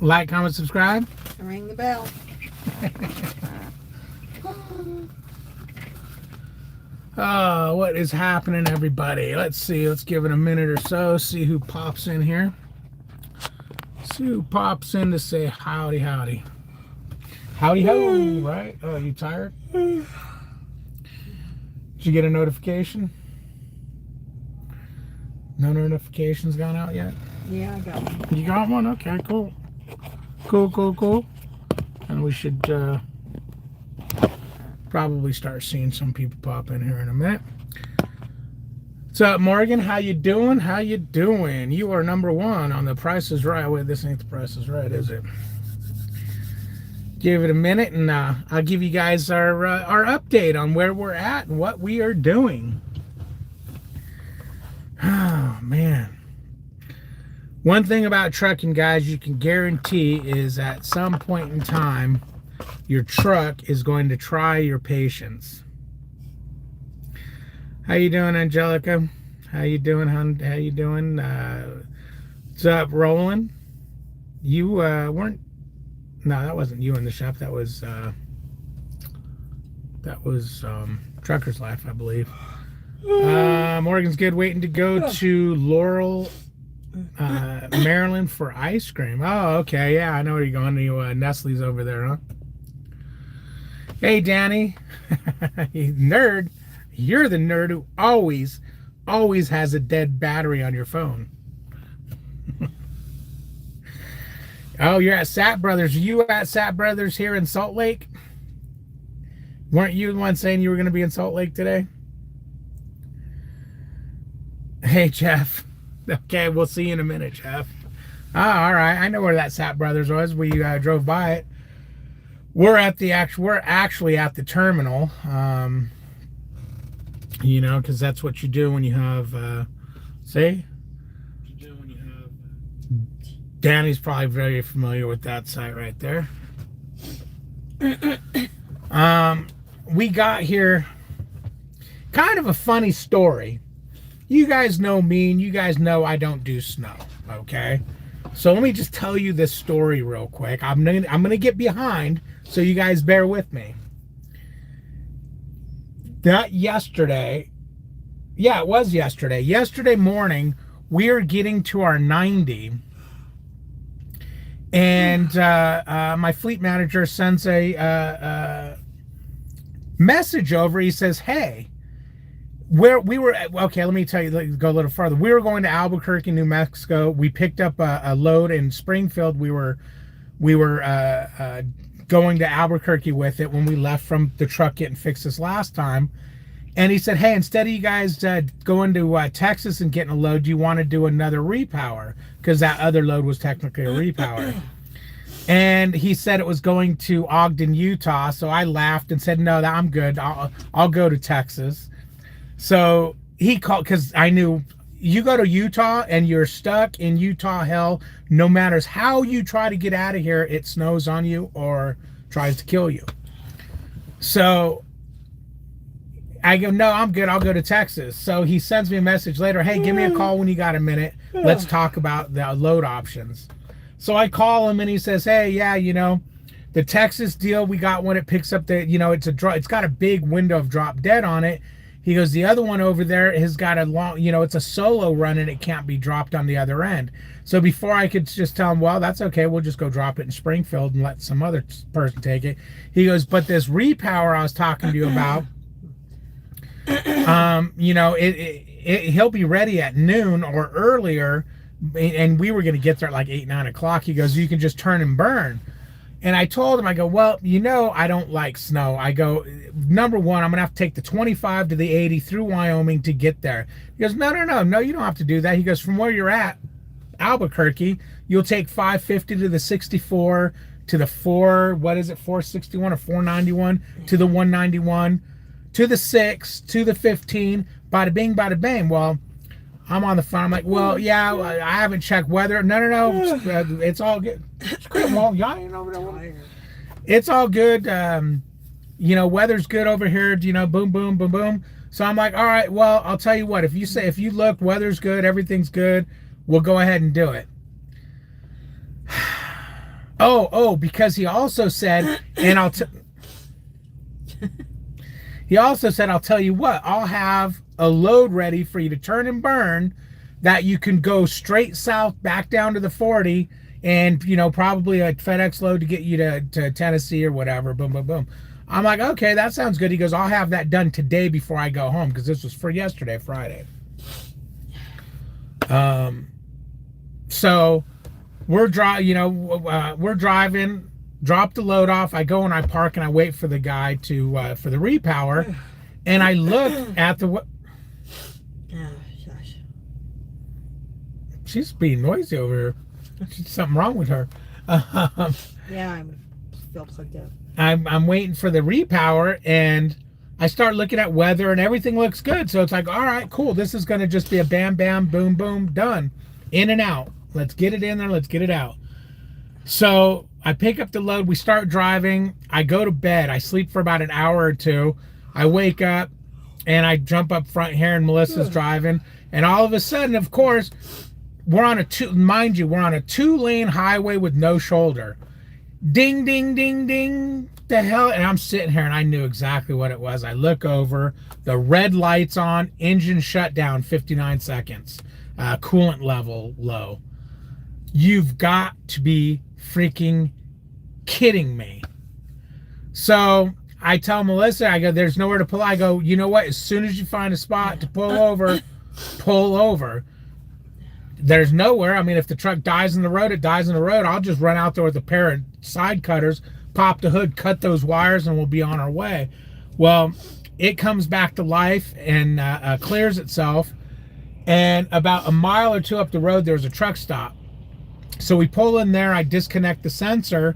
Like, comment, subscribe. Ring the bell. What is happening, everybody? Let's see. Let's give it a minute or so. See who pops in here. See who pops in to say howdy, howdy. Howdy, ho, right? Oh, you tired? Did you get a notification? No notifications gone out yet? Yeah, I got one. You got one? Okay, cool. Cool. And we should probably start seeing some people pop in here in a minute. What's up, Morgan? How you doing? How you doing? You are number one on The Price is Right. Wait, this ain't The Price is Right, is it? Give it a minute, and I'll give you guys our update on where we're at and what we are doing. Oh, man. One thing about trucking, guys, you can guarantee is at some point in time, your truck is going to try your patience. How you doing, Angelica? How you doing, hon? How you doing? What's up, Roland? You weren't... No, that wasn't you in the shop. That was Trucker's Life, I believe. Morgan's good. Waiting to go to Laurel, Maryland for ice cream. Oh, okay. Yeah, I know where you're going. To Nestle's over there, huh? Hey, Danny. Nerd. You're the nerd who always has a dead battery on your phone. Oh, you're at Sat Brothers. Are you at Sat Brothers here in Salt Lake? Weren't you the one saying you were going to be in Salt Lake today? Hey, Jeff. Okay, we'll see you in a minute, Jeff. Oh, all right. I know where that Sat Brothers was. We drove by it. We're actually at the terminal. You know, because that's what you do when you have, see? Danny's probably very familiar with that site right there. We got here, kind of a funny story. You guys know me, and you guys know I don't do snow, okay? So let me just tell you this story real quick. I'm gonna get behind, so you guys bear with me. Not yesterday. Yeah, it was yesterday. Yesterday morning, we are getting to our 90. And my fleet manager sends a message over. He says, hey, where we were at, okay, let me tell you, go a little farther. We were going to Albuquerque, New Mexico. We picked up a load in Springfield. We were going to Albuquerque with it when we left from the truck getting fixed this last time. And he said, hey, instead of you guys going to Texas and getting a load, do you want to do another repower? Because that other load was technically a repower. And he said it was going to Ogden, Utah. So I laughed and said, no, I'm good. I'll go to Texas. So he called, because I knew you go to Utah and you're stuck in Utah hell. No matter how you try to get out of here, it snows on you or tries to kill you. So I go, no, I'm good. I'll go to Texas. So he sends me a message later. Hey, give me a call when you got a minute. Let's talk about the load options. So I call him and he says, hey, yeah, you know, the Texas deal, we got one. It picks up the, you know, it's got a big window of drop dead on it. He goes, the other one over there has got a long, you know, it's a solo run and it can't be dropped on the other end. So before I could just tell him, well, that's okay. We'll just go drop it in Springfield and let some other person take it. He goes, but this repower I was talking to you about, you know, he'll be ready at noon or earlier, and we were going to get there at like 8, 9 o'clock. He goes, you can just turn and burn. And I told him, I go, well, you know, I don't like snow. I go, number one, I'm going to have to take the 25 to the 80 through Wyoming to get there. He goes, no, you don't have to do that. He goes, from where you're at, Albuquerque, you'll take 550 to the 64 to the 461 or 491 to the 191 to the 6 to the 15, bada bing, bada bang. Well, I'm on the phone. I'm like, well, yeah, I haven't checked weather. No, it's all good. Well, y'all ain't over there. It's all good. You know, weather's good over here. You know, boom, boom, boom, boom. So I'm like, all right, well, I'll tell you what. If you look, weather's good, everything's good, we'll go ahead and do it. Because he also said, and he also said, I'll tell you what, I'll have a load ready for you to turn and burn that you can go straight south back down to the 40 and, probably a FedEx load to get you to Tennessee or whatever. Boom, boom, boom. I'm like, okay, that sounds good. He goes, I'll have that done today before I go home because this was for yesterday, Friday. So we're driving, drop the load off. I go and I park and I wait for the guy for the repower, and I look at the. Gosh. She's being noisy over here. There's something wrong with her. Yeah, I'm still plugged up. I'm waiting for the repower, and I start looking at weather, and everything looks good. So it's like, all right, cool. This is going to just be a bam, bam, boom, boom, done. In and out. Let's get it in there. Let's get it out. So I pick up the load. We start driving. I go to bed. I sleep for about an hour or two. I wake up, and I jump up front here, and Melissa's driving. And all of a sudden, of course, we're on a 2-lane highway with no shoulder. Ding, ding, ding, ding. The hell? And I'm sitting here and I knew exactly what it was. I look over, the red lights on, engine shut down, 59 seconds, coolant level low. You've got to be freaking kidding me. So I tell Melissa, I go, there's nowhere to pull. I go, you know what? As soon as you find a spot to pull over, pull over. There's nowhere. I mean, if the truck dies in the road, it dies in the road. I'll just run out there with a pair of side cutters, pop the hood, cut those wires, and we'll be on our way. Well, it comes back to life and clears itself. And about a mile or two up the road, there's a truck stop. So we pull in there. I disconnect the sensor.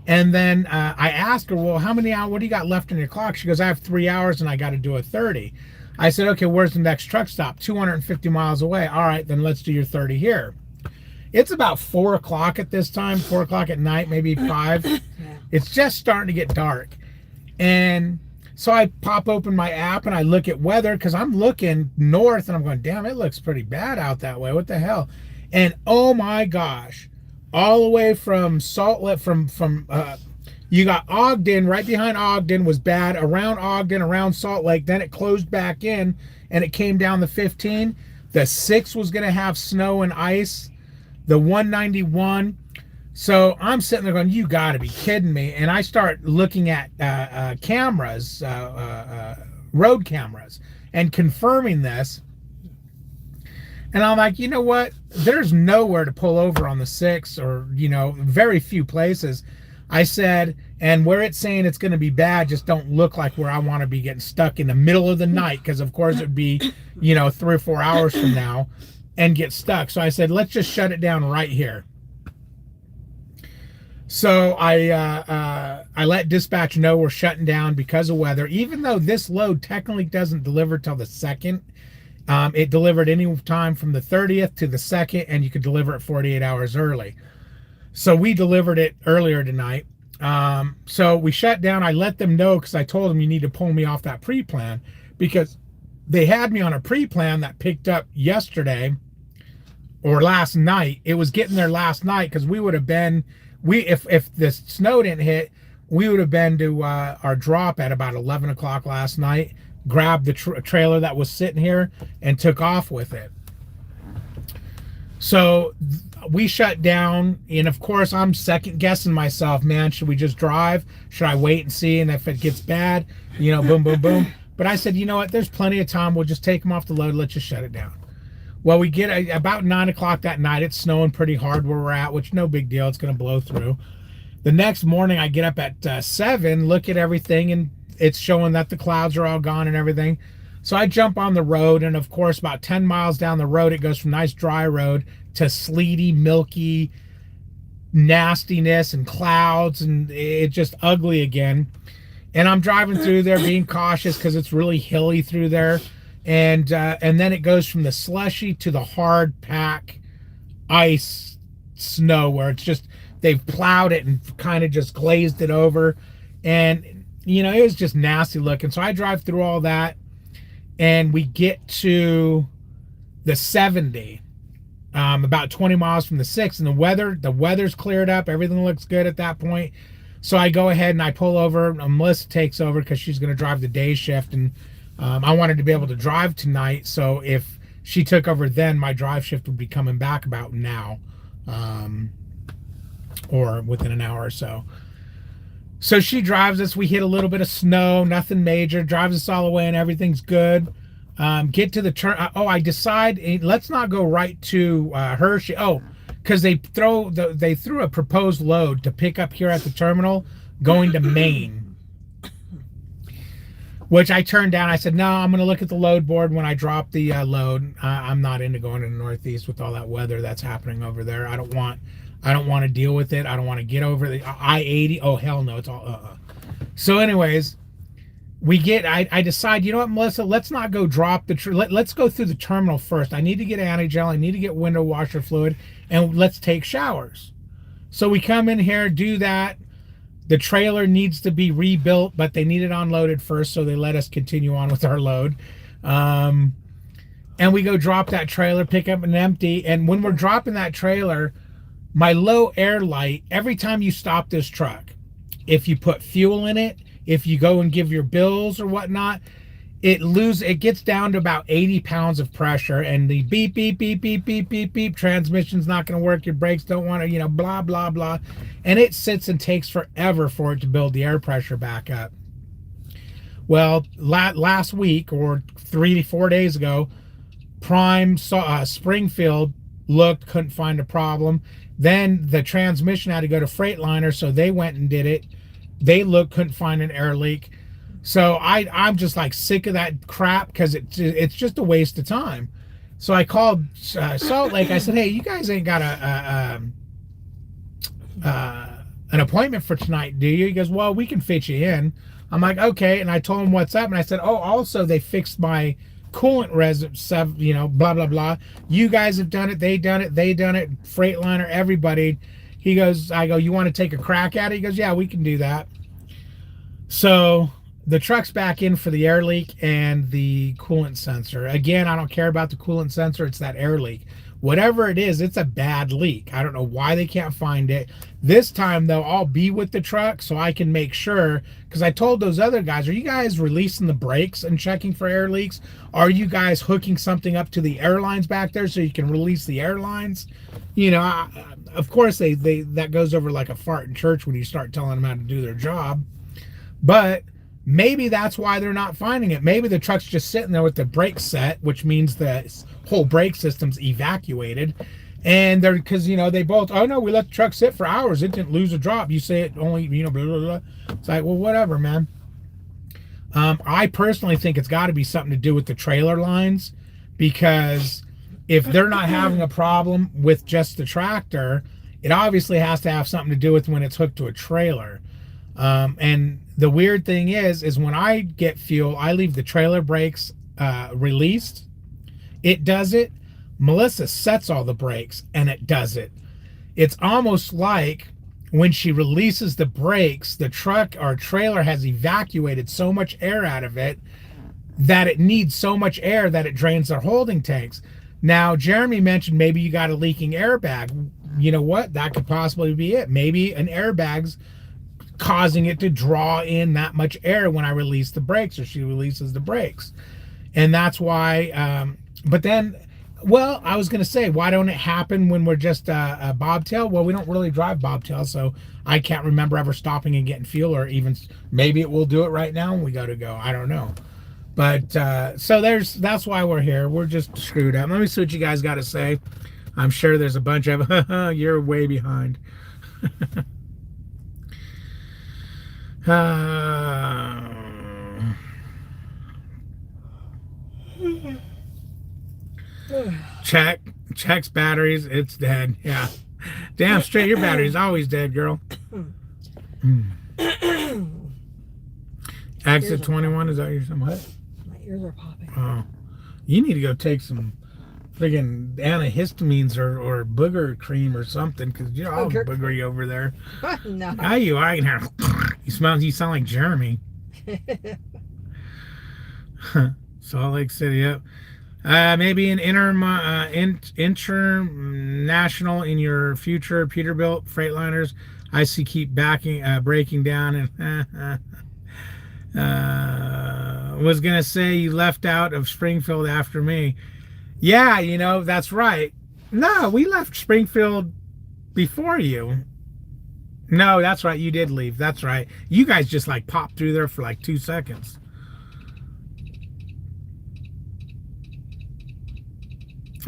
And then I ask her, well, how many hours, what do you got left in your clock? She goes, I have 3 hours and I got to do a 30. I said, okay, where's the next truck stop? 250 miles away. All right, then let's do your 30 here. It's about 4 o'clock at this time, 4 o'clock at night, maybe 5. Yeah. It's just starting to get dark. And so I pop open my app and I look at weather because I'm looking north and I'm going, damn, it looks pretty bad out that way. What the hell? And oh my gosh, all the way from Salt Lake, you got Ogden, right behind Ogden was bad, around Ogden, around Salt Lake, then it closed back in and it came down the 15. The 6 was going to have snow and ice, the 191. So I'm sitting there going, you got to be kidding me. And I start looking at cameras, road cameras, and confirming this. And I'm like, you know what? There's nowhere to pull over on the 6 or, very few places. I said, and where it's saying it's going to be bad, just don't look like where I want to be getting stuck in the middle of the night, because of course it'd be, 3 or 4 hours from now and get stuck. So I said, let's just shut it down right here. So I let dispatch know we're shutting down because of weather, even though this load technically doesn't deliver till the 2nd. It delivered any time from the 30th to the 2nd, and you could deliver it 48 hours early. So we delivered it earlier tonight. So we shut down. I let them know because I told them you need to pull me off that pre-plan because they had me on a pre-plan that picked up yesterday or last night. It was getting there last night because we would have been, if the snow didn't hit, we would have been to our drop at about 11 o'clock last night, grabbed the trailer that was sitting here and took off with it. So we shut down, and of course I'm second guessing myself, man, should we just drive? Should I wait and see? And if it gets bad, boom, boom, boom. But I said, you know what, there's plenty of time. We'll just take them off the load. Let's just shut it down. Well, we get about 9 o'clock that night. It's snowing pretty hard where we're at, which no big deal. It's going to blow through. The next morning I get up at 7, look at everything, and it's showing that the clouds are all gone and everything. So I jump on the road, and of course about 10 miles down the road, it goes from nice dry road to sleety, milky nastiness and clouds, and it's just ugly again. And I'm driving through there being cautious because it's really hilly through there. And then it goes from the slushy to the hard pack ice snow where it's just, they've plowed it and kind of just glazed it over. And, it was just nasty looking. So I drive through all that, and we get to the 70. about 20 miles from the 6, and the weather's cleared up. Everything looks good at that point. So I go ahead and I pull over. Melissa takes over because she's going to drive the day shift, and I wanted to be able to drive tonight. So if she took over then, my drive shift would be coming back about now, or within an hour or so. So she drives us. We hit a little bit of snow, nothing major. Drives us all the way, and everything's good. Get to the turn. I decide let's not go right to Hershey. Because they threw a proposed load to pick up here at the terminal, going to Maine, which I turned down. I said no. I'm going to look at the load board when I drop the load. I'm not into going to the Northeast with all that weather that's happening over there. I don't want to deal with it. I don't want to get over the I-80. Oh hell no, it's all So anyways, I decide, you know what, Melissa, let's not go drop let's go through the terminal first. I need to get anti-gel, I need to get window washer fluid, and let's take showers. So we come in here, do that. The trailer needs to be rebuilt, but they need it unloaded first, so they let us continue on with our load. And we go drop that trailer, pick up an empty, and when we're dropping that trailer, my low air light, every time you stop this truck, if you put fuel in it, if you go and give your bills or whatnot, it gets down to about 80 pounds of pressure, and the beep, beep, beep, beep, beep, beep, beep, transmission's not going to work, your brakes don't want to, blah, blah, blah. And it sits and takes forever for it to build the air pressure back up. Well, last week or 3 to 4 days ago, Prime Springfield looked, couldn't find a problem. Then the transmission had to go to Freightliner, so they went and did it. They looked, couldn't find an air leak. So I'm just like sick of that crap, because it's just a waste of time. So I called Salt Lake. I said, hey, you guys ain't got an appointment for tonight, do you? He goes, well, we can fit you in. I'm like, okay. And I told him what's up, and I said, oh, also they fixed my coolant reservoir, blah, blah, blah. You guys have done it. They done it. Freightliner, everybody. I go, you want to take a crack at it? He goes, yeah, we can do that. So the truck's back in for the air leak and the coolant sensor. Again, I don't care about the coolant sensor. It's that air leak. Whatever it is, it's a bad leak. I don't know why they can't find it. This time, though, I'll be with the truck so I can make sure, because I told those other guys, are you guys releasing the brakes and checking for air leaks? Are you guys hooking something up to the airlines back there so you can release the airlines? Of course, that goes over like a fart in church when you start telling them how to do their job. But maybe that's why they're not finding it. Maybe the truck's just sitting there with the brakes set, which means the whole brake system's evacuated. And they're, because, they both, oh no, we let the truck sit for hours. It didn't lose a drop. You say it only, blah, blah, blah. It's like, well, whatever, man. I personally think it's got to be something to do with the trailer lines, because if they're not having a problem with just the tractor, it obviously has to have something to do with when it's hooked to a trailer. And the weird thing is when I get fuel, I leave the trailer brakes released. It does it. Melissa sets all the brakes, and it does it. It's almost like when she releases the brakes, the truck or trailer has evacuated so much air out of it that it needs so much air that it drains their holding tanks. Now, Jeremy mentioned maybe you got a leaking airbag. You know what? That could possibly be it. Maybe an airbag's causing it to draw in that much air when I release the brakes, or she releases the brakes. And that's why, but then, well, I was going to say, why don't it happen when we're just a bobtail? Well, we don't really drive bobtail, so I can't remember ever stopping and getting fuel, or even, maybe it will do it right now when we go. I don't know. But, so that's why we're here. We're just screwed up. Let me see what you guys got to say. I'm sure there's a bunch of, you're way behind. Checks batteries, it's dead. Yeah. Damn straight, your battery's always dead, girl. Exit 21, is that your what? My ears are popping. Oh. You need to go take some friggin' antihistamines or booger cream or something, because you're all boogery over there. No. How you are? You sound like Jeremy. Salt Lake City, yep. Maybe an international in your future Peterbilt Freightliners. I see keep breaking down and was gonna say you left out of Springfield after me. Yeah, that's right. No, we left Springfield before you. No, that's right. You did leave. That's right. You guys just like popped through there for like 2 seconds.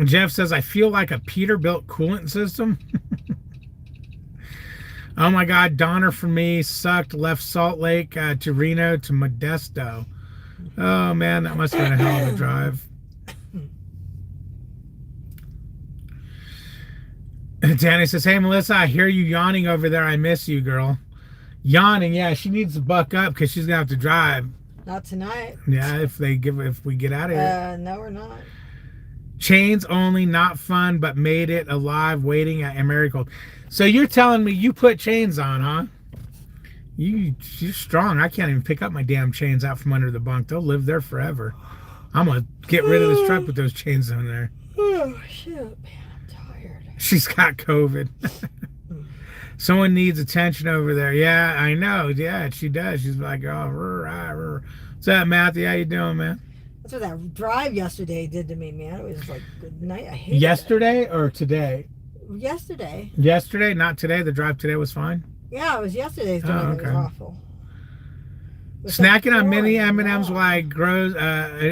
Jeff says, I feel like a Peterbilt coolant system. Oh my God, Donner for me sucked. Left Salt Lake to Reno to Modesto. Oh man, that must have been a hell of a drive. Danny says, hey Melissa, I hear you yawning over there. I miss you, girl. Yawning, yeah, she needs to buck up because she's gonna have to drive. Not tonight. Yeah, if we get out of here. No, we're not. Chains only, not fun, but made it alive waiting at Americold. So you're telling me you put chains on, huh? You're strong. I can't even pick up my damn chains out from under the bunk. They'll live there forever. I'm gonna get rid of this truck with those chains on there. Oh shit, man, I'm tired. She's got COVID. Someone needs attention over there. Yeah, I know. Yeah, she does. She's like, oh, what's up, Matthew? How you doing, man? That's what that drive yesterday did to me, man. It was like good night. I hated Yesterday or today? Yesterday. Yesterday, not today. The drive today was fine. Yeah, it was yesterday's drive. Oh, okay. It was awful. It was Snacking like on mini boring. M&Ms while I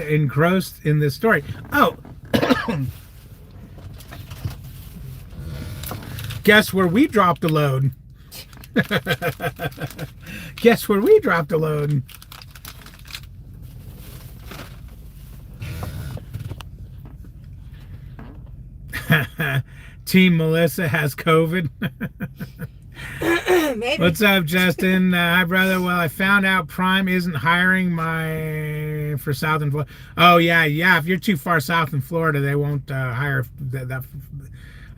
engrossed in this story. Oh. Guess where we dropped a load? Guess where we dropped a load? Team Melissa has COVID. Maybe. What's up, Justin? Hi, brother. Well, I found out Prime isn't hiring for South in Florida. Oh, yeah. If you're too far south in Florida, they won't hire that.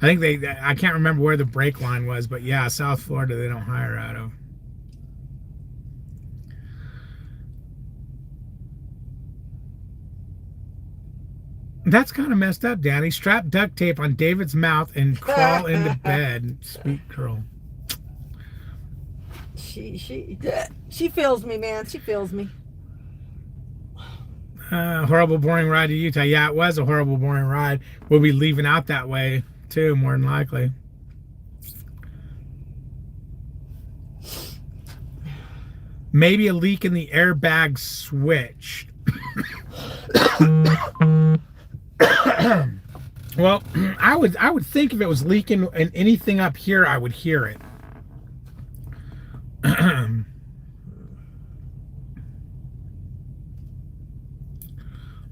I think I can't remember where the break line was, but yeah, South Florida, they don't hire out of. That's kind of messed up, Danny. Strap duct tape on David's mouth and crawl into bed. Sweet girl. She feels me, man. She feels me. Horrible, boring ride to Utah. Yeah, it was a horrible, boring ride. We'll be leaving out that way, too, more than likely. Maybe a leak in the airbag switch. Well, I would think if it was leaking and anything up here, I would hear it.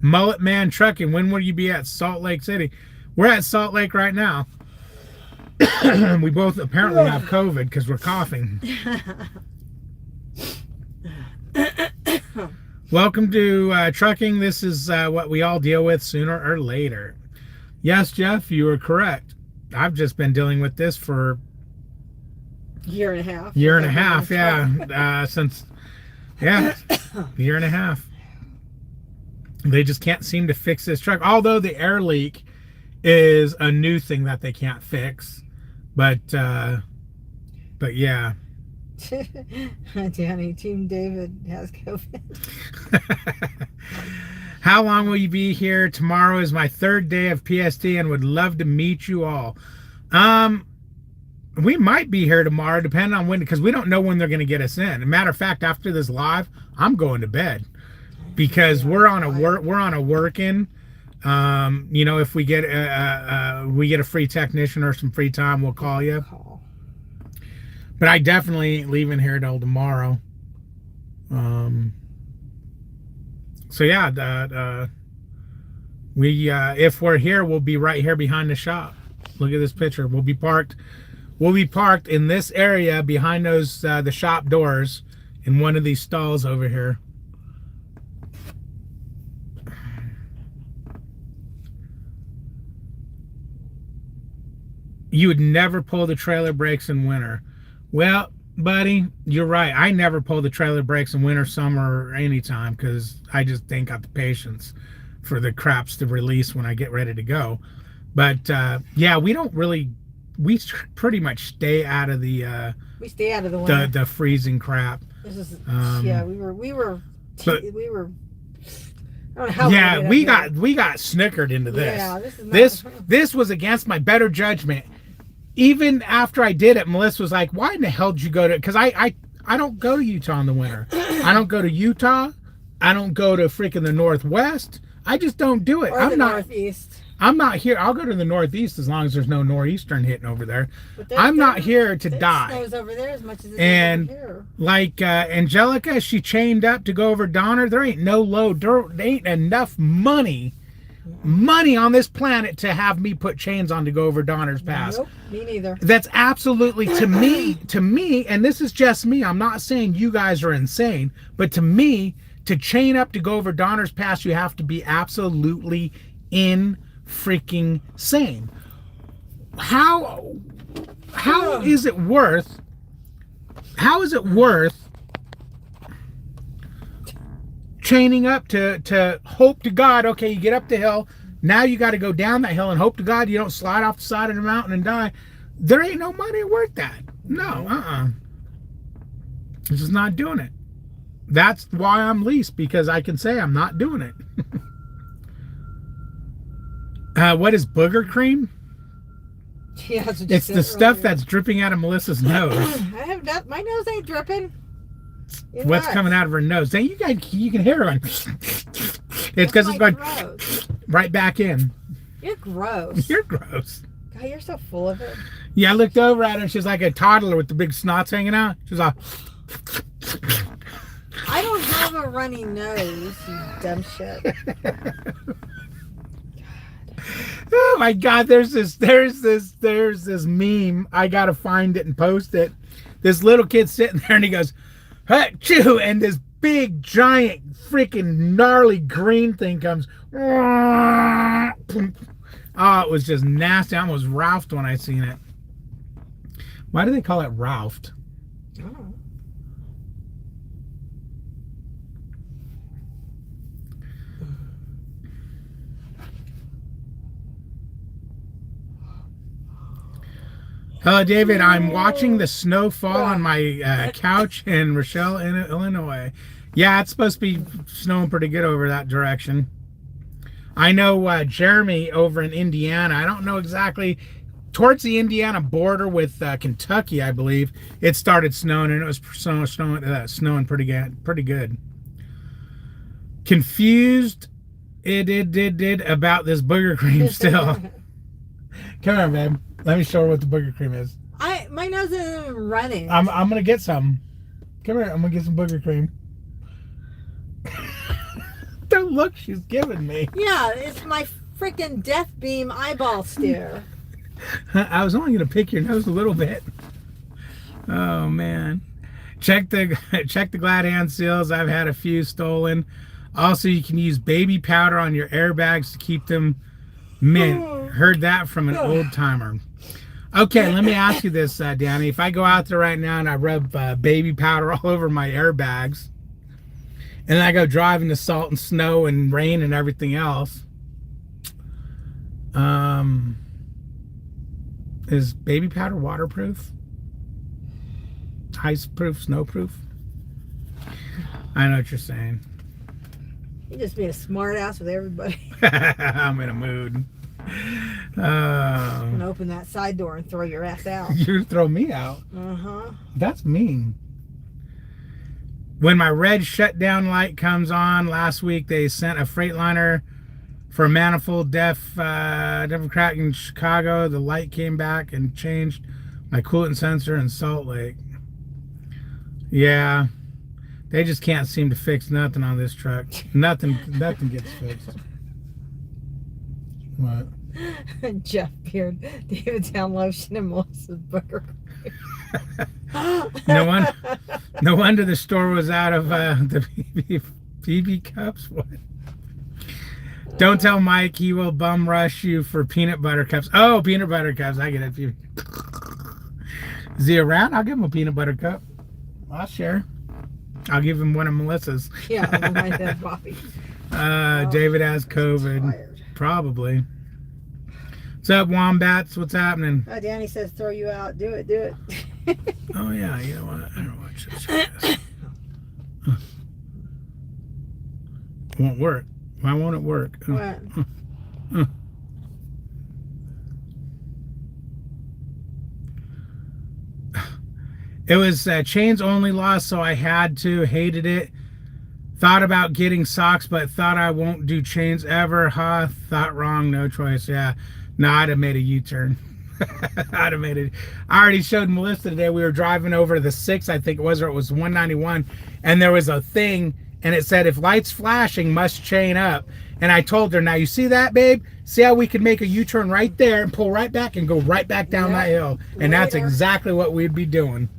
Mullet Man Trucking, when will you be at Salt Lake City? We're at Salt Lake right now. We both apparently have COVID because we're coughing. Welcome to trucking. This is what we all deal with sooner or later. Yes, Jeff, you are correct. I've just been dealing with this for year and a half. Year and a half, yeah. Since year and a half. They just can't seem to fix this truck. Although the air leak is a new thing that they can't fix. But yeah. Danny, Team David has COVID. How long will you be here? Tomorrow is my 3rd day of PST and would love to meet you all. We might be here tomorrow, depending on when, because we don't know when they're going to get us in. As a matter of fact, after this live, I'm going to bed because we're on a work-in. If we get a free technician or some free time, we'll call you. But I definitely ain't leaving here till tomorrow. So yeah, if we're here, we'll be right here behind the shop. Look at this picture. We'll be parked in this area behind those the shop doors in one of these stalls over here. You would never pull the trailer brakes in winter. Well, buddy, you're right. I never pull the trailer brakes in winter, summer, or anytime because I just ain't got the patience for the craps to release when I get ready to go. But yeah, we don't really, we pretty much stay out of the we stay out of the winter. the freezing crap. This is Um, we were but- I don't know how Yeah, we got got snookered into this. Yeah, this is not, This was against my better judgment. Even after I did it, Melissa was like, "Why in the hell did you go to?" Because I don't go to Utah in the winter. I don't go to Utah. I don't go to freaking the Northwest. I just don't do it. or the Northeast. I'm not here. I'll go to the Northeast as long as there's no nor'eastern hitting over there. But I'm not here to it die. snows over there as much as it And does over here. Like Angelica, she chained up to go over Donner. There ain't no load. There ain't enough money on this planet to have me put chains on to go over Donner's Pass. Nope, me neither. That's absolutely to me, and this is just me. I'm not saying you guys are insane, but to me, to chain up to go over Donner's Pass, you have to be absolutely in freaking sane. How is it worth? How is it worth chaining up to hope to God? Okay, you get up the hill. Now you got to go down that hill and hope to God you don't slide off the side of the mountain and die. There ain't no money worth that. No, This is not doing it. That's why I'm leased, because I can say I'm not doing it. What is booger cream? Yeah, that's what you It's said the stuff earlier. that's dripping out of Melissa's nose. I have not. My nose ain't dripping. You're What's nuts. coming out of her nose? Then you can hear her going. It's because it's going Gross. right back in. You're gross. You're gross. God, you're so full of it. Yeah, I looked over at her. She's like a toddler with the big snots hanging out. She's like, I don't have a runny nose, you dumb shit. oh my God, there's this meme. I gotta find it and post it. This little kid sitting there and he goes, "Achoo," and this big giant freaking gnarly green thing comes. Oh, it was just nasty. I almost Ralphed when I seen it. Why do they call it Ralphed? Oh. Hello, David. I'm watching the snow fall on my couch in Rochelle, Illinois. Yeah, it's supposed to be snowing pretty good over that direction. I know Jeremy over in Indiana. I don't know exactly. Towards the Indiana border with Kentucky, I believe, it started snowing, and it was snowing pretty good. Confused it about this booger cream still. Come here, babe. Let me show her what the booger cream is. My nose isn't even running. I'm gonna get some. Come here, I'm gonna get some booger cream. The look she's giving me. Yeah, it's my freaking death beam eyeball stare. I was only gonna pick your nose a little bit. Oh man. Check the Glad hand seals. I've had a few stolen. Also, you can use baby powder on your airbags to keep them mint. Heard that from an old timer. Okay, let me ask you this, Danny. If I go out there right now and I rub baby powder all over my airbags, and then I go drive in the salt and snow and rain and everything else, is baby powder waterproof? Ice-proof, snowproof? I know what you're saying. You just being a smart ass with everybody. I'm in a mood. I'm gonna open that side door and throw your ass out. You throw me out. Uh-huh. That's mean. When my red shutdown light comes on, last week they sent a Freightliner for a manifold different crack in Chicago. The light came back and changed my coolant sensor in Salt Lake. Yeah, they just can't seem to fix nothing on this truck. Nothing gets fixed. What? Jeff Beard, Davidtown lotion, and Melissa's booger. No wonder the store was out of the BB cups. What? Don't tell Mike, he will bum rush you for peanut butter cups. Oh, peanut butter cups. I get it. Is he around? I'll give him a peanut butter cup. I'll share. I'll give him one of Melissa's. Yeah, I might have Bobby. David has he's COVID. tired. Probably. What's up, Wombats? What's happening? Danny says throw you out. Do it. Do it. Oh, yeah. You know what? I don't know what should say this. Won't work. Why won't it work? What? It was chains only loss, so I had to. Hated it. Thought about getting socks, but thought I won't do chains ever. Huh? Thought wrong. No choice. Yeah. No, I'd have made a U-turn. I'd have made it. I already showed Melissa today. We were driving over the 6, I think it was, or it was 191, and there was a thing, and it said, if lights flashing, must chain up. And I told her, now you see that, babe? See how we could make a U-turn right there and pull right back and go right back down that hill. And that's exactly what we'd be doing.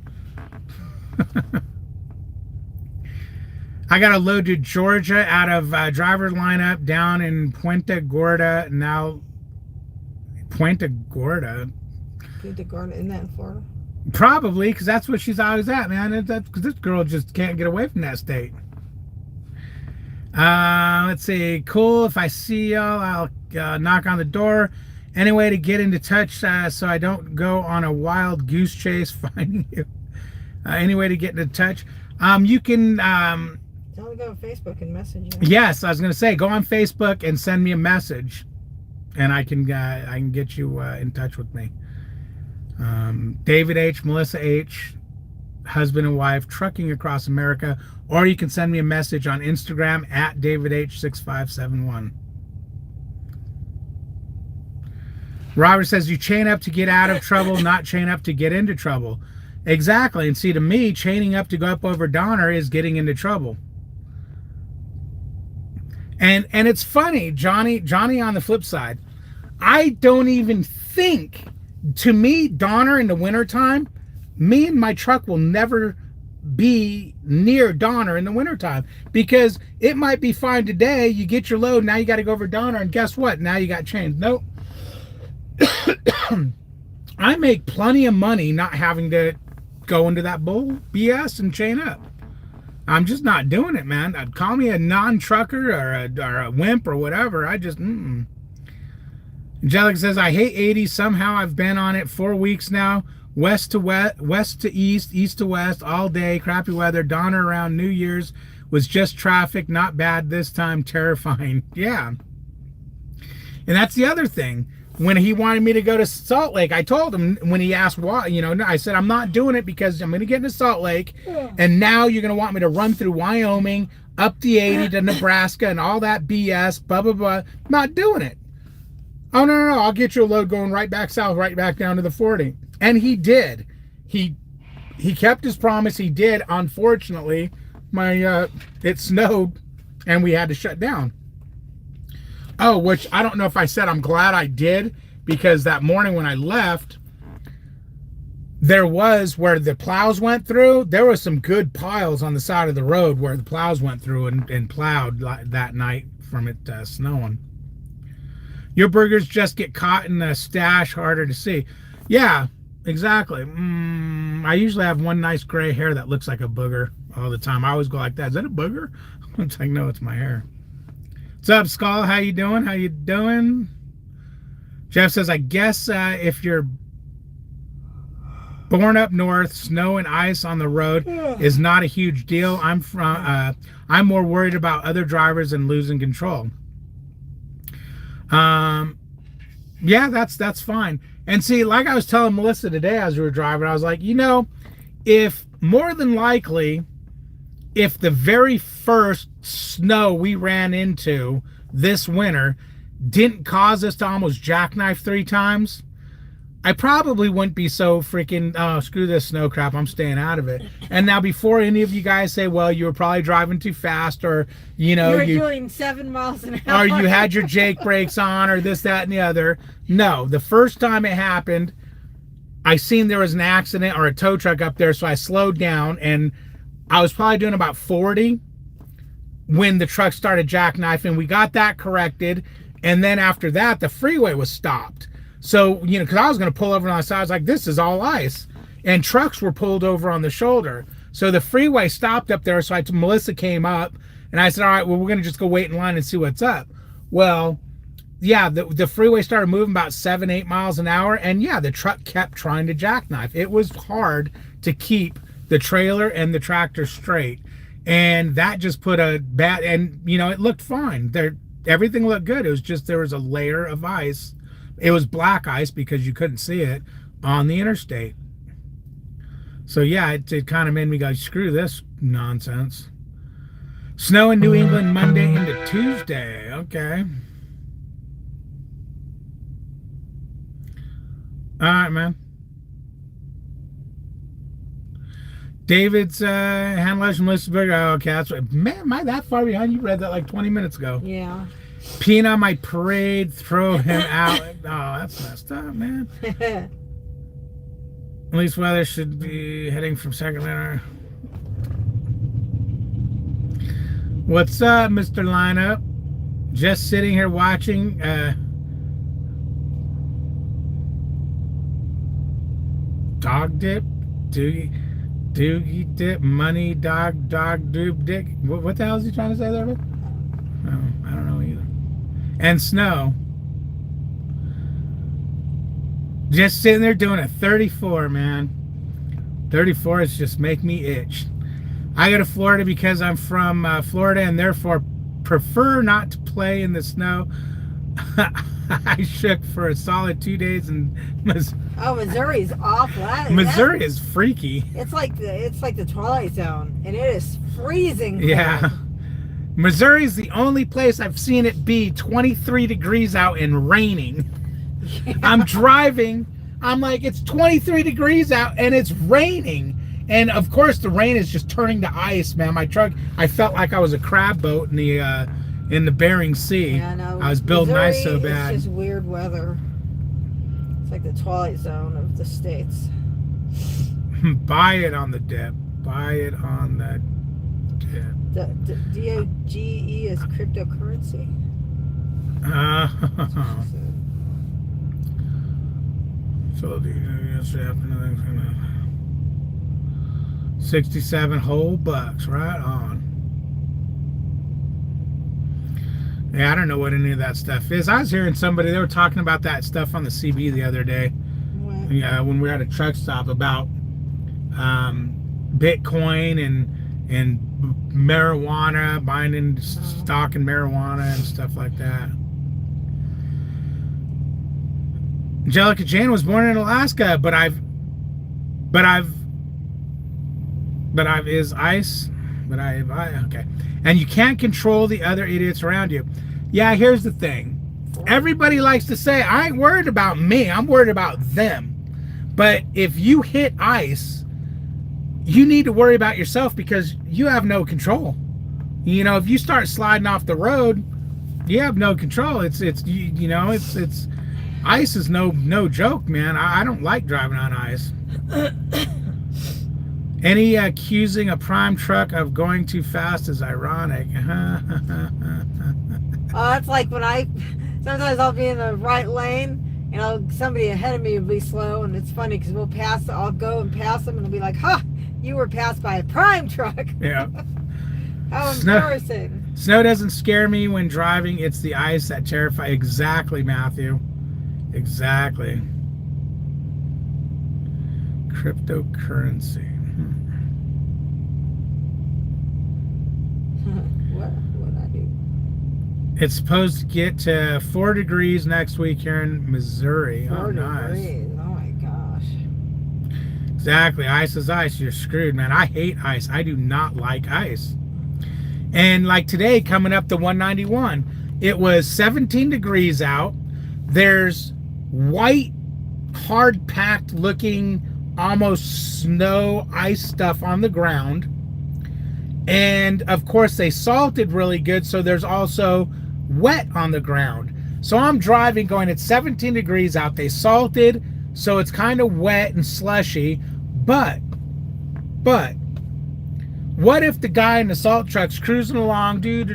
I got a load to Georgia out of driver lineup down in Puente Gorda. Now, Puente Gorda? Puente Gorda, isn't that in Florida? Probably, because that's what she's always at, man. Because this girl just can't get away from that state. Let's see. Cool. If I see y'all, I'll knock on the door. Any way to get into touch so I don't go on a wild goose chase finding you. Any way to get into touch. You can... Tell me to go on Facebook and message you. Yes, I was going to say, go on Facebook and send me a message. And I can get you in touch with me. David H., Melissa H., husband and wife, trucking across America. Or you can send me a message on Instagram at DavidH6571. Robert says, you chain up to get out of trouble, not chain up to get into trouble. Exactly. And see, to me, chaining up to go up over Donner is getting into trouble. And it's funny, Johnny on the flip side, I don't even think, to me, Donner in the wintertime, me and my truck will never be near Donner in the wintertime, because it might be fine today, you get your load, now you got to go over Donner, and guess what? Now you got chains. Nope. I make plenty of money not having to go into that bull BS and chain up. I'm just not doing it, man. I'd call me a non-trucker or a wimp or whatever. I just, Angelica says, I hate 80. Somehow I've been on it 4 weeks now. West to east, east to west, all day. Crappy weather. Donner around New Year's was just traffic. Not bad this time. Terrifying. Yeah. And that's the other thing. When he wanted me to go to Salt Lake, I told him, when he asked why, I said, I'm not doing it because I'm going to get into Salt Lake, and now you're going to want me to run through Wyoming, up the 80 to Nebraska, and all that BS, blah, blah, blah. Not doing it. Oh, no, I'll get you a load going right back south, right back down to the 40. And he did. He kept his promise. He did. Unfortunately, it snowed, and we had to shut down. Oh, which I don't know if I said I'm glad I did, because that morning when I left, there was, where the plows went through, there was some good piles on the side of the road where the plows went through and plowed that night from it snowing. Your burgers just get caught in the stash, harder to see. Yeah, exactly. I usually have one nice gray hair that looks like a booger all the time. I always go like that. Is that a booger? It's like, no, it's my hair. What's up, Skull? How you doing? How you doing? Jeff says, I guess if you're born up north, snow and ice on the road is not a huge deal. I'm more worried about other drivers and losing control. Yeah, that's fine. And see, like I was telling Melissa today as we were driving, I was like, if more than likely, if the very first snow we ran into this winter didn't cause us to almost jackknife 3 times, I probably wouldn't be so freaking, oh, screw this snow crap, I'm staying out of it. And now, before any of you guys say, well, you were probably driving too fast, or, you were doing 7 miles an hour, or you had your Jake brakes on, or this, that, and the other. No, the first time it happened, I seen there was an accident or a tow truck up there, so I slowed down, and I was probably doing about 40 when the truck started jackknifing. We got that corrected, and then after that, the freeway was stopped. So, because I was going to pull over on the side, I was like, this is all ice. And trucks were pulled over on the shoulder. So the freeway stopped up there, so Melissa came up, And I said, all right, well, we're going to just go wait in line and see what's up. Well, yeah, the freeway started moving about 7-8 miles an hour. And yeah, the truck kept trying to jackknife. It was hard to keep the trailer and the tractor straight. And that just put a bad, and you know, it looked fine. Everything looked good. It was just, there was a layer of ice. It was black ice because you couldn't see it on the interstate. So yeah, it kind of made me go, screw this nonsense. Snow in New England Monday into Tuesday. Okay. All right, man. David's hand lotion, Melissa Burger. Oh, okay, that's right. Man, am I that far behind? You read that like 20 minutes ago. Yeah. Peeing on my parade, throw him out. Oh, that's messed up, man. At least weather should be heading from Sacramento. What's up, Mr. Lineup? Just sitting here watching. Dog dip, doogie dip, money, dog, doob, dick. What the hell is he trying to say there? Oh, I don't know either. And snow. Just sitting there doing a 34, man. 34 is just make me itch. I go to Florida because I'm from Florida and therefore prefer not to play in the snow. I shook for a solid 2 days and Oh, Missouri's awful. Missouri is freaky. It's like the Twilight Zone, and it is freezing. Yeah. Missouri is the only place I've seen it be 23 degrees out and raining. Yeah. I'm driving. I'm like, it's 23 degrees out and it's raining. And of course, the rain is just turning to ice, man. My truck, I felt like I was a crab boat in the Bering Sea. Yeah, no, I was building Missouri ice so bad. It's just weird weather. It's like the Twilight Zone of the states. Buy it on the dip. Buy it on the dip. The DOGE is cryptocurrency. So yesterday afternoon, 67 whole bucks, right on. Yeah, I don't know what any of that stuff is. I was hearing somebody, they were talking about that stuff on the CB the other day. What? Yeah, when we were at a truck stop about Bitcoin and marijuana, buying in stock in marijuana and stuff like that. Angelica Jane was born in Alaska, but I've is ice, okay. And you can't control the other idiots around you. Yeah, here's the thing. Everybody likes to say, I ain't worried about me, I'm worried about them. But if you hit ice, you need to worry about yourself because you have no control. You know, if you start sliding off the road, you have no control. It's ice is no joke, man. I don't like driving on ice. Any accusing a prime truck of going too fast is ironic. Oh, it's like when sometimes I'll be in the right lane and somebody ahead of me will be slow, and it's funny because I'll go and pass them and they'll be like, "Ha, you were passed by a prime truck." Yeah. How embarrassing. Snow doesn't scare me when driving. It's the ice that terrifies. Exactly, Matthew. Exactly. Cryptocurrency. What I do? It's supposed to get to 4 degrees next week here in Missouri. 4 nice. degrees. Oh my gosh. Exactly. Ice is ice. You're screwed, man. I hate ice. I do not like ice. And like today, coming up to 191, it was 17 degrees out. There's white, hard-packed looking, almost snow ice stuff on the ground. And of course they salted really good, so there's also wet on the ground. So I'm driving going at 17 degrees out. They salted, so it's kind of wet and slushy. But what if the guy in the salt truck's cruising along, beep,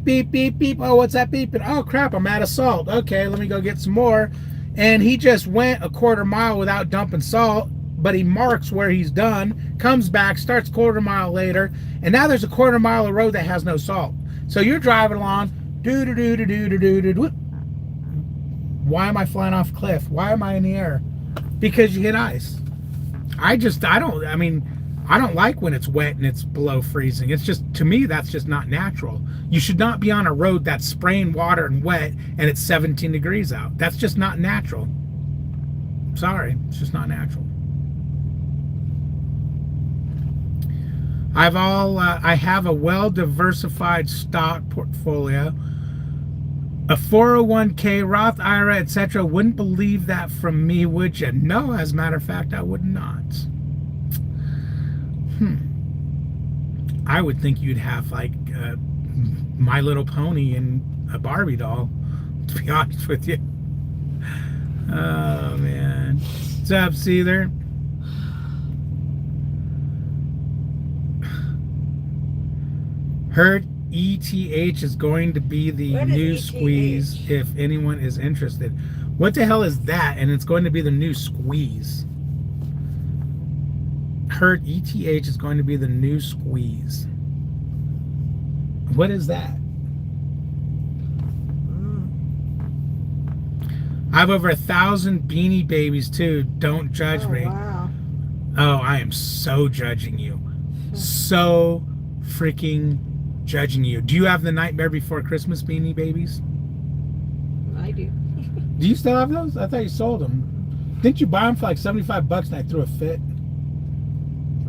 beep, beep, beep. Oh, what's that beeping? Oh crap, I'm out of salt. Okay, let me go get some more. And he just went a quarter mile without dumping salt. but he marks where he's done, comes back, starts quarter mile later, and now there's a quarter mile of road that has no salt. So you're driving along, do. Why am I flying off a cliff? Why am I in the air? Because you hit ice. I don't like when it's wet and it's below freezing. It's just, to me, that's just not natural. You should not be on a road that's spraying water and wet and it's 17 degrees out. That's just not natural. Sorry, it's just not natural. I have a well-diversified stock portfolio, a 401k, Roth IRA, etc. Wouldn't believe that from me, would you? No, as a matter of fact, I would not. I would think you'd have like My Little Pony and a Barbie doll, to be honest with you. Oh man. What's up, Seether? Heard ETH is going to be the new squeeze if anyone is interested. What the hell is that? And it's going to be the new squeeze. Heard ETH is going to be the new squeeze. What is that? I have over 1,000 Beanie Babies too. Don't judge me. Wow. Oh, I am so judging you. So freaking judging you. Do you have the Nightmare Before Christmas Beanie Babies? I do. Do you still have those? I thought you sold them. Didn't you buy them for like $75 and I threw a fit?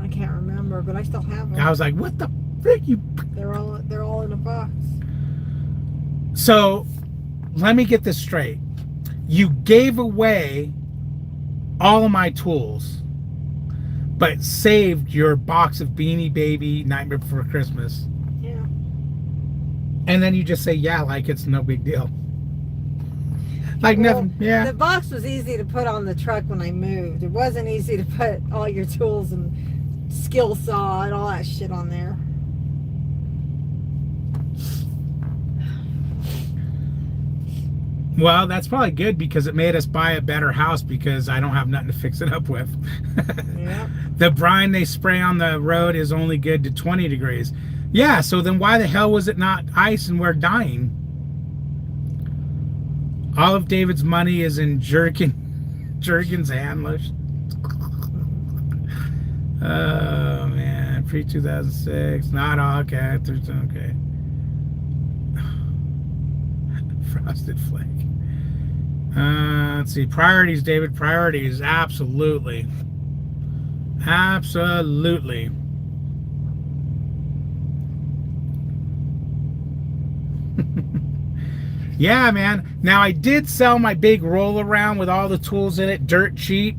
I can't remember, but I still have them. I was like, what the frick? They're all in a box. So, let me get this straight. You gave away all of my tools, but saved your box of Beanie Baby Nightmare Before Christmas. Yeah. And then you just say, yeah, like it's no big deal. Like nothing, yeah. The box was easy to put on the truck when I moved. It wasn't easy to put all your tools and skill saw and all that shit on there. Well, that's probably good because it made us buy a better house because I don't have nothing to fix it up with. Yeah. The brine they spray on the road is only good to 20 degrees. Yeah, so then why the hell was it not ice and we're dying? All of David's money is in Jergens hand lotion. Oh man, pre-2006, not all, okay, okay. Frosted Flake. Let's see, priorities, David, priorities, absolutely. Absolutely. Yeah, man. Now, I did sell my big roll around with all the tools in it, dirt cheap.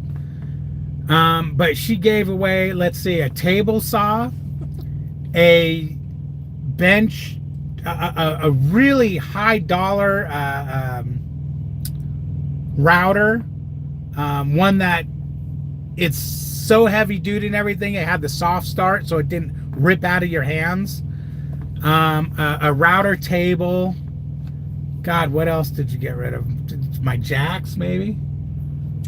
But she gave away, let's see, a table saw, a bench, a really high dollar router, one that it's so heavy duty and everything. It had the soft start, so it didn't rip out of your hands. A router table. God, what else did you get rid of? My jacks, maybe?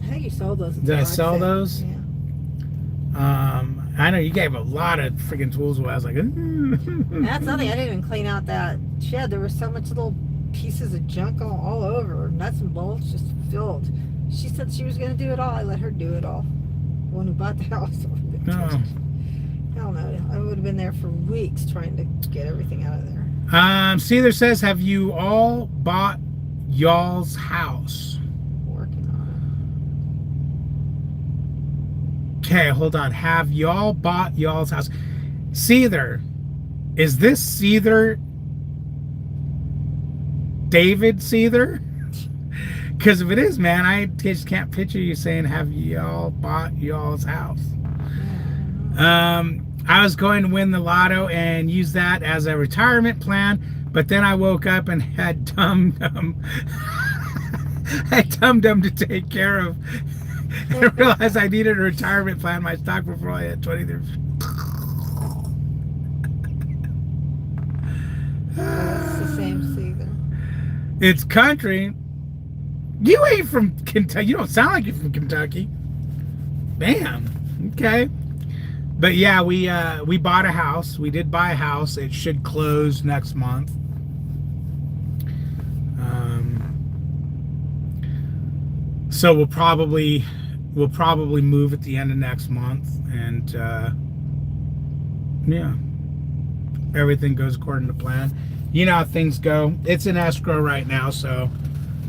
I think you sold those. Did I sell those? Yeah. I know you gave a lot of freaking tools away. I was like, That's nothing. I didn't even clean out that shed. There was so much little pieces of junk all over. Nuts and bolts just filled. She said she was going to do it all. I let her do it all. The one who bought the house. No. Hell no. I would have been there for weeks trying to get everything out of there. Seether says, have you all bought y'all's house? Working on Okay, hold on. Have y'all bought y'all's house? Seether, is this Seether David Seether? Because if it is, man, I just can't picture you saying, have y'all bought y'all's house? I was going to win the lotto and use that as a retirement plan, but then I woke up and had Dum Dum to take care of and realized I needed a retirement plan. My stock portfolio had 23. It's the same season. It's country. You ain't from Kentucky. You don't sound like you're from Kentucky. Damn. Okay. But yeah, we bought a house. We did buy a house. It should close next month. So we'll probably move at the end of next month, and yeah, everything goes according to plan. You know how things go. It's in escrow right now, so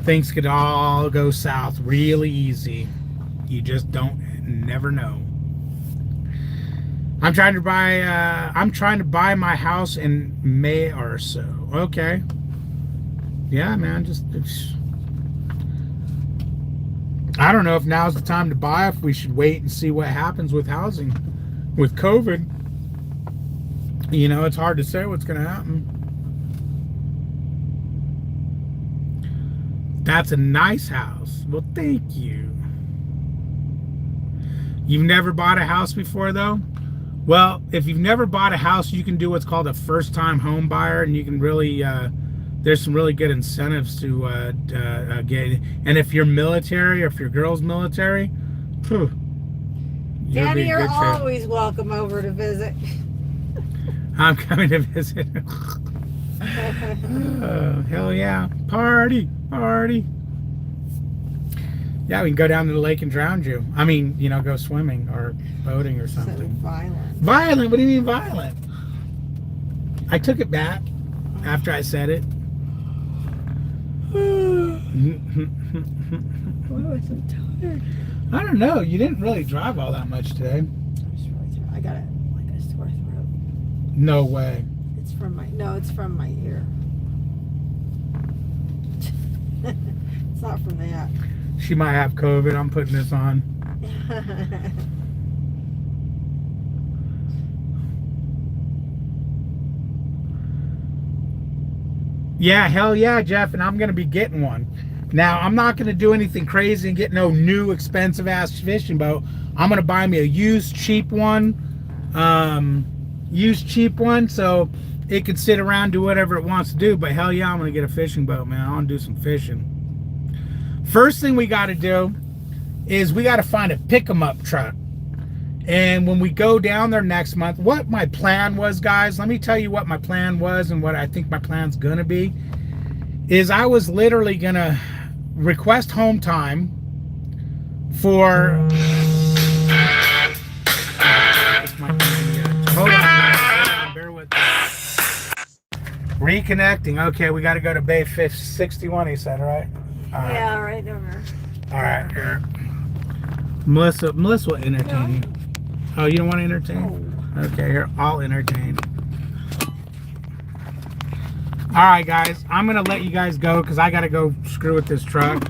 things could all go south really easy. You just never know. I'm trying to buy my house in May or so. Okay. Yeah, man, I don't know if now's the time to buy, if we should wait and see what happens with housing with COVID. You know, it's hard to say what's going to happen. That's a nice house. Well, thank you. You've never bought a house before, though? Well, if you've never bought a house, you can do what's called a first-time home buyer, and you can really, there's some really good incentives to get. And if you're military, or if your girl's military, Daddy, you're always welcome over to visit. I'm coming to visit. Oh, hell yeah. Party. Yeah, we can go down to the lake and drown you. I mean, you know, go swimming or boating or something. So violent. Violent? What do you mean violent? I took it back after I said it. Why was I tired? I don't know. You didn't really drive all that much today. I'm just really tired. I got like a sore throat. No way. It's from my ear. It's not from that. She might have COVID. I'm putting this on. Yeah, hell yeah, Jeff, and I'm going to be getting one. Now, I'm not going to do anything crazy and get no new expensive ass fishing boat. I'm going to buy me a used cheap one. So it can sit around, do whatever it wants to do. But hell yeah, I'm going to get a fishing boat, man. I want to do some fishing. First thing we got to do is we got to find a pick-em-up truck. And when we go down there next month, what my plan was, guys, let me tell you what my plan was and what I think my plan's going to be, is I was literally going to request home time for... Hold on, bear with me. Reconnecting. Okay, we got to go to Bay 61, he said, right? Right. Yeah, right over. All right, here. Melissa will entertain you. Oh, you don't want to entertain? Oh. Okay, here, I'll entertain. All right, guys, I'm going to let you guys go because I got to go screw with this truck.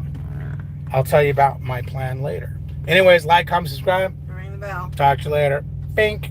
I'll tell you about my plan later. Anyways, like, comment, subscribe. Ring the bell. Talk to you later. Bink.